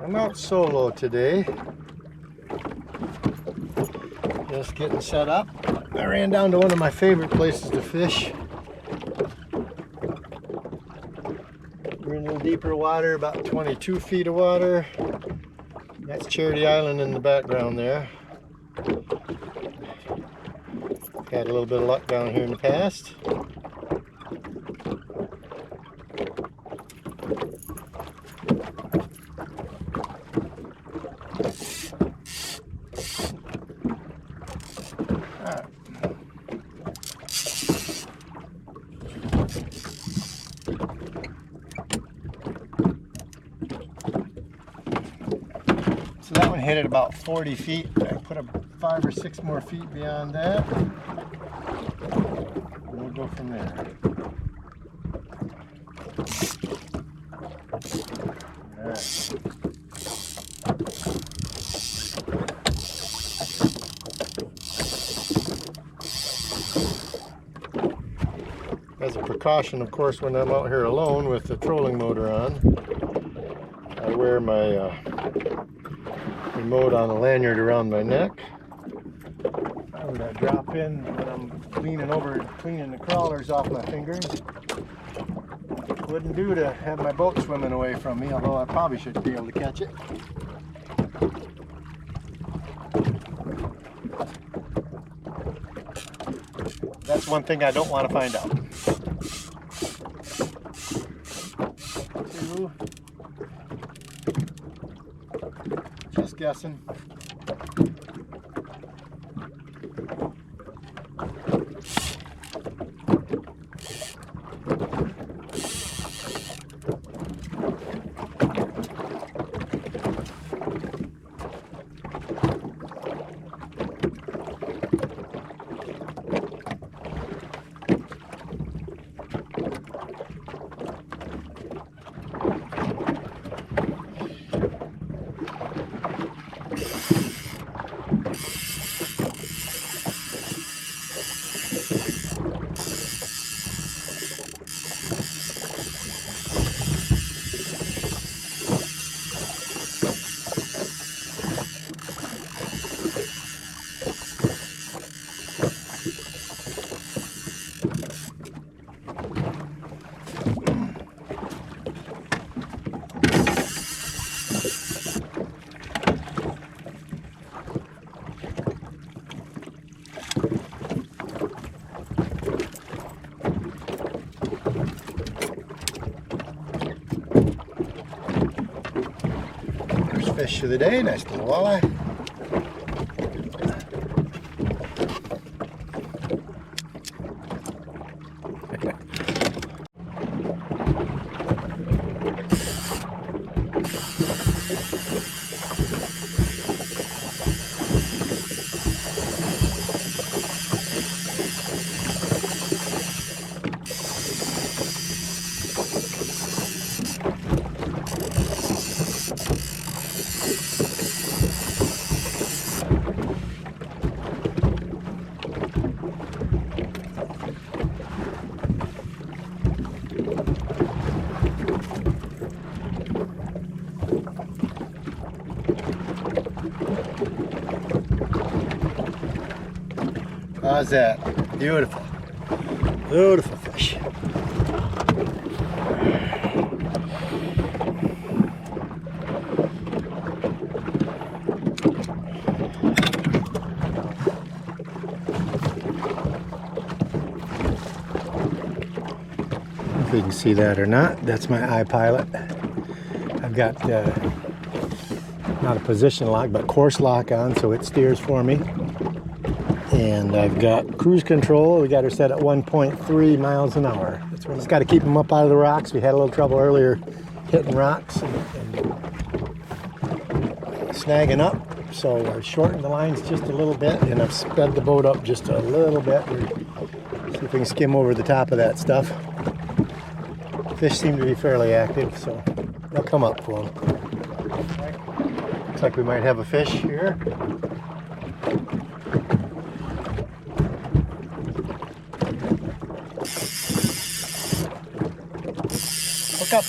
I'm out solo today. Just getting set up. I ran down to one of my favorite places to fish. We're in a little deeper water, about 22 feet of water. That's Charity Island in the background there. Had a little bit of luck down here in the past. So that one hit at about 40 feet. I put a 5 or 6 more feet beyond that. And we'll go from there. All right. As a precaution, of course, when I'm out here alone with the trolling motor on, I wear my remote on a lanyard around my neck. I would drop in when I'm leaning over cleaning the crawlers off my fingers. Wouldn't do to have my boat swimming away from me, although I probably should be able to catch it. That's one thing I don't want to find out. 2. Just guessing. Fish of the day, nice little walleye. How's that? Beautiful. Beautiful fish. If you can see that or not, that's my iPilot. I've got not a position lock, but course lock on, so it steers for me. And I've got cruise control. We got her set at 1.3 miles an hour. That's when it's got to keep them up out of the rocks. We had a little trouble earlier hitting rocks and snagging up. So I shortened the lines just a little bit, and I've sped the boat up just a little bit. See if we can skim over the top of that stuff. Fish seem to be fairly active, so they'll come up for them. Looks like we might have a fish here. Hook up.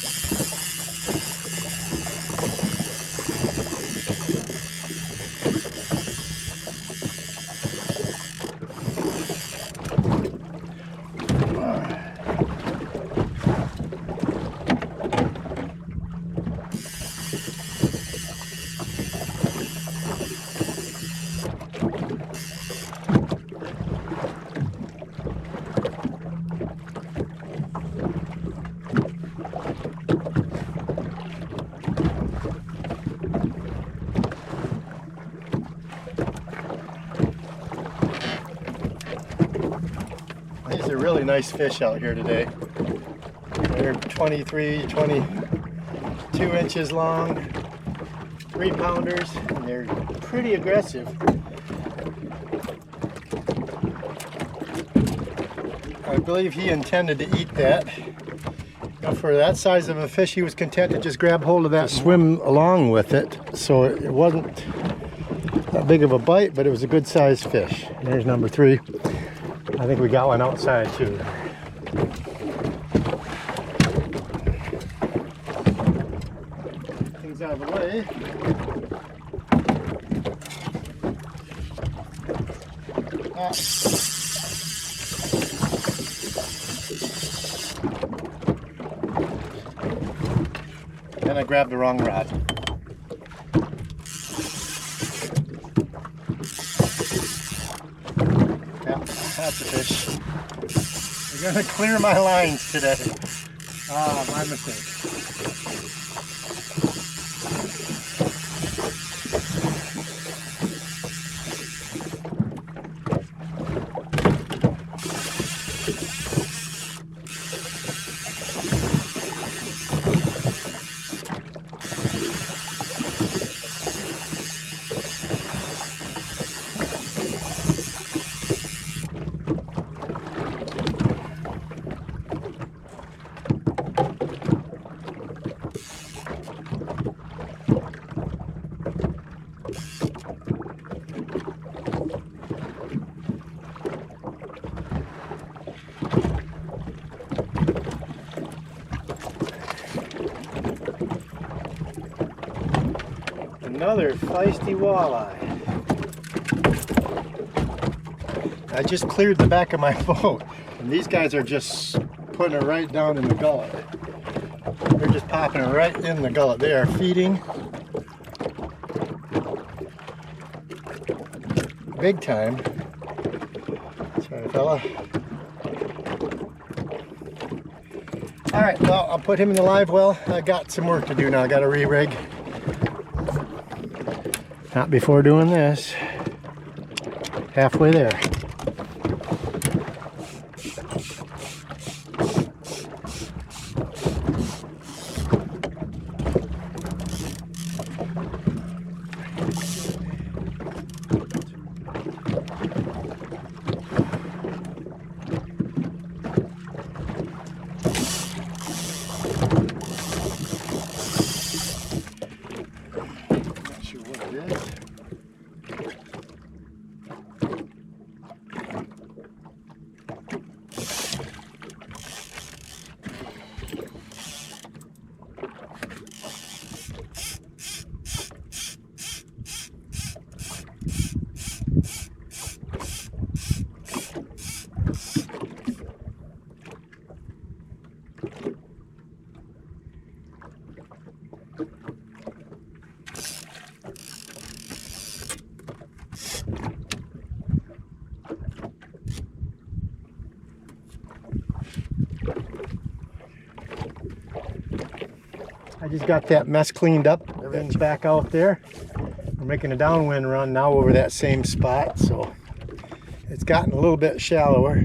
really nice fish out here today. They're 23, 22 inches long, 3-pounders, and they're pretty aggressive. I believe he intended to eat that. Now for that size of a fish, he was content to just grab hold of that and swim along with it. So it wasn't that big of a bite, but it was a good sized fish. And there's number 3. I think we got one outside too. Things out of the way. And I grabbed the wrong rod. Yeah, that's a fish. We're gonna clear my lines today. Ah, my mistake. Another feisty walleye. I just cleared the back of my boat, and these guys are just putting it right down in the gullet. They're just popping it right in the gullet. They are feeding big time. Sorry, fella. All right, well, I'll put him in the live well. I got some work to do now. I got to re-rig. Not before doing this. Halfway there. I just got that mess cleaned up. Everything's back out there. We're making a downwind run now over that same spot, so it's gotten a little bit shallower.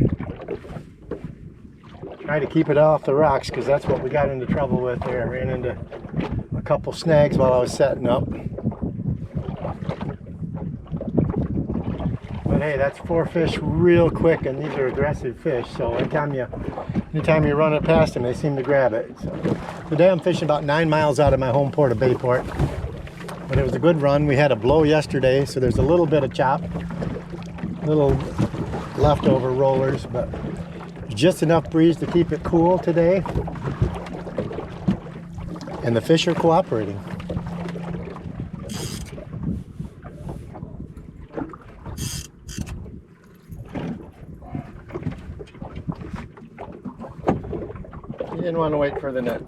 Try to keep it off the rocks because that's what we got into trouble with there. I ran into a couple snags while I was setting up. But hey, that's 4 fish real quick, and these are aggressive fish, so anytime you run it past them, they seem to grab it. So today I'm fishing about 9 miles out of my home port of Bayport, but it was a good run. We had a blow yesterday, so there's a little bit of chop, little leftover rollers, but just enough breeze to keep it cool today, and the fish are cooperating. You didn't want to wait for the net.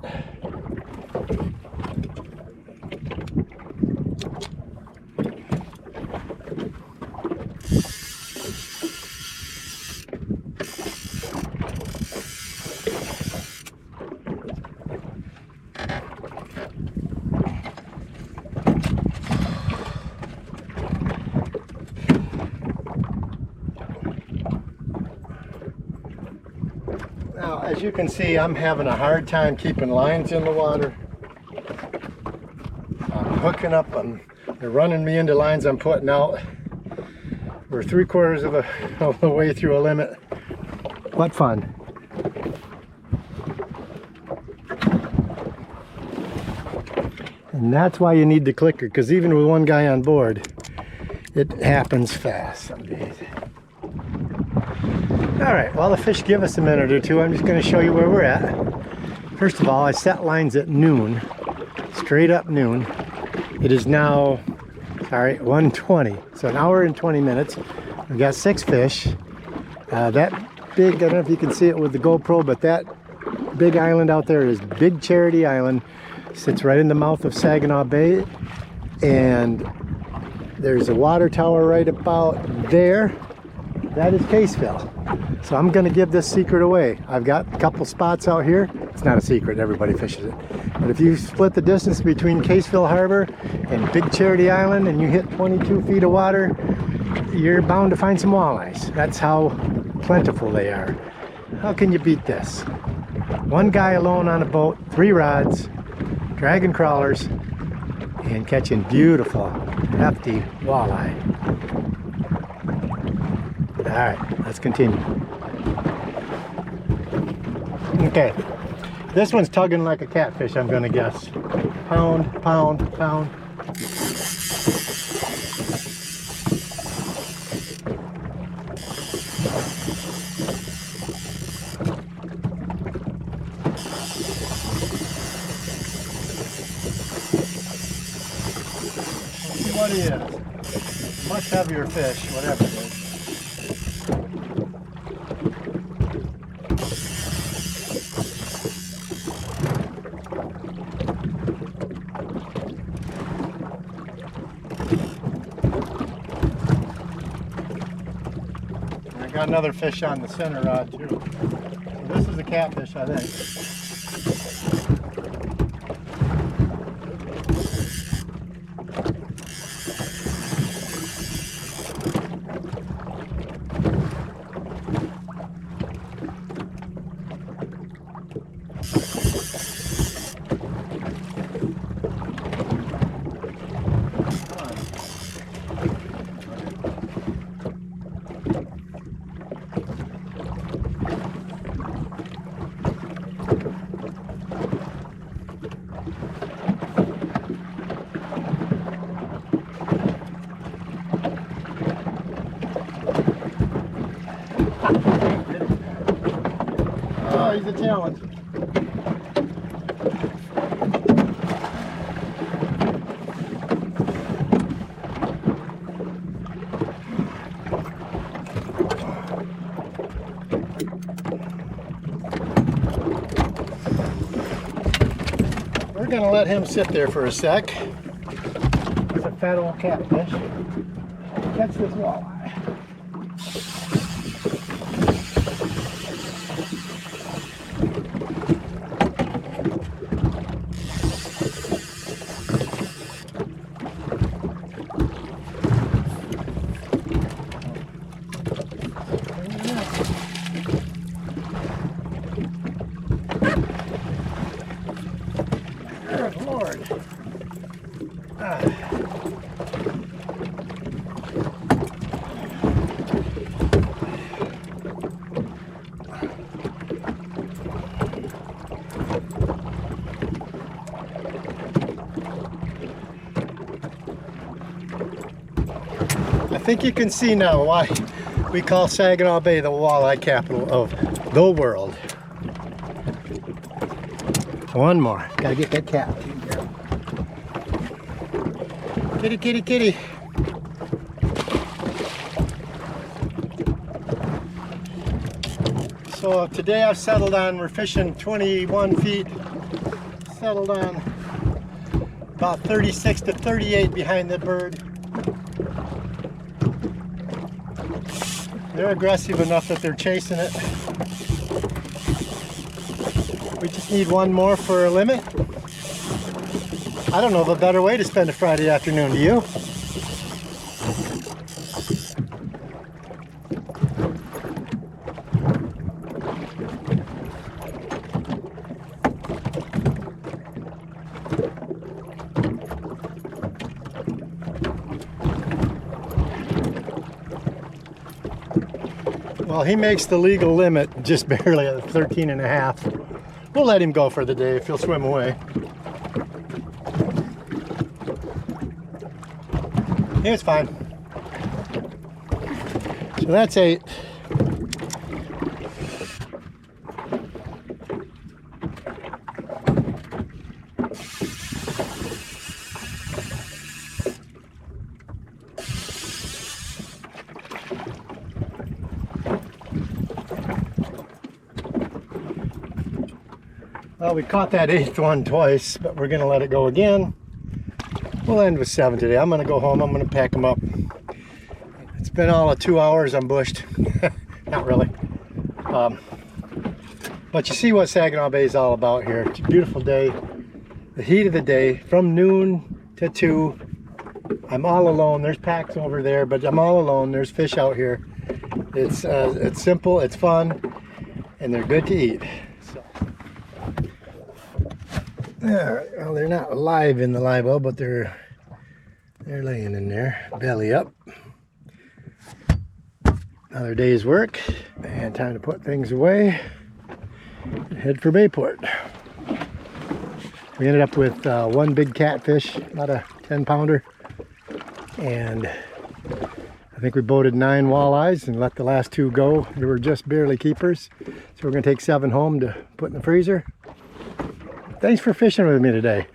As you can see, I'm having a hard time keeping lines in the water. I'm hooking up, they're running me into lines I'm putting out. We're 3/4 of the way through a limit. What fun. And that's why you need the clicker, because even with one guy on board, it happens fast some days. All right, while the fish give us a minute or two, I'm just going to show you where we're at. First of all, I set lines at noon, straight up noon. It is now, 1:20, so an hour and 20 minutes. We've got 6 fish. That big, I don't know if you can see it with the GoPro, but that big island out there is Big Charity Island. Sits right in the mouth of Saginaw Bay, and there's a water tower right about there. That is Caseville. So I'm going to give this secret away. I've got a couple spots out here. It's not a secret, everybody fishes it. But if you split the distance between Caseville Harbor and Big Charity Island and you hit 22 feet of water, you're bound to find some walleyes. That's how plentiful they are. How can you beat this? One guy alone on a boat, 3 rods, dragging crawlers, and catching beautiful, hefty walleye. All right, let's continue. Okay, this one's tugging like a catfish, I'm gonna guess. Pound, pound, pound. Let's see what he is. Much heavier fish, whatever it is. Got another fish on the center rod too. So this is a catfish, I think. Oh, he's a talent. We're going to let him sit there for a sec. He's a fat old catfish. Catch this walleye. Good Lord. I think you can see now why we call Saginaw Bay the walleye capital of the world. One more. Gotta get that cat. Kitty, kitty, kitty. So today I've settled on, we're fishing 21 feet. Settled on about 36 to 38 behind the bird. They're aggressive enough that they're chasing it. We just need one more for a limit. I don't know of a better way to spend a Friday afternoon, do you? Well, he makes the legal limit just barely at 13 and a half. We'll let him go for the day if he'll swim away. He was fine. So that's 8. Well, we caught that 8th one twice, but we're gonna let it go again. We'll end with 7 today. I'm gonna go home, I'm gonna pack them up. It's been all of 2 hours, I'm bushed. Not really. But you see what Saginaw Bay is all about here. It's a beautiful day. The heat of the day, from noon to 2. I'm all alone. There's packs over there, but I'm all alone. There's fish out here. It's simple, it's fun, and they're good to eat. Well, they're not alive in the live well, but they're laying in there, belly up. Another day's work, and time to put things away and head for Bayport. We ended up with one big catfish, about a 10-pounder, and I think we boated 9 walleyes and let the last 2 go. They were just barely keepers, so we're going to take 7 home to put in the freezer. Thanks for fishing with me today.